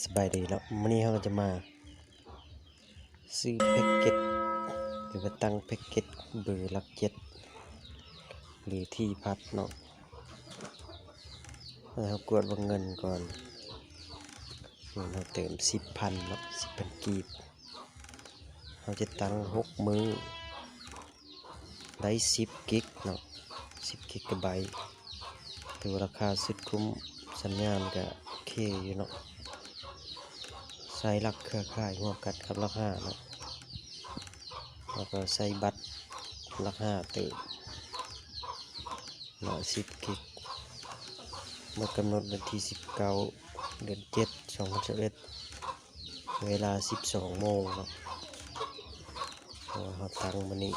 สบายดีแล้ววันนี้เราก็จะมาซื้อแพ็กเกจหรือว่าตั้งแพ็กเกจเบอร์หลักเจ็ดหรือที่พัดเนาะเรากดวงเงินก่อนเราเติม10,000เนาะ10,000กีบเราจะตั้ง6 มื้อได้10 กิกเนาะ10 กิกะไบต์ถือว่าราคาสุดคุ้มสัญญาณก็โอเคอยู่เนาะใช้หลักเครือข่ายหัวกัดกับราคาเนาะแล้วก็ใช้บัตรราคาเติม10 กิกหมดกำหนดวันที่19 เดือน 7 2021เวลา 12 โมงเนาะเราตั้งวันนี้